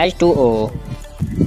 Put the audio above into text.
H2O۔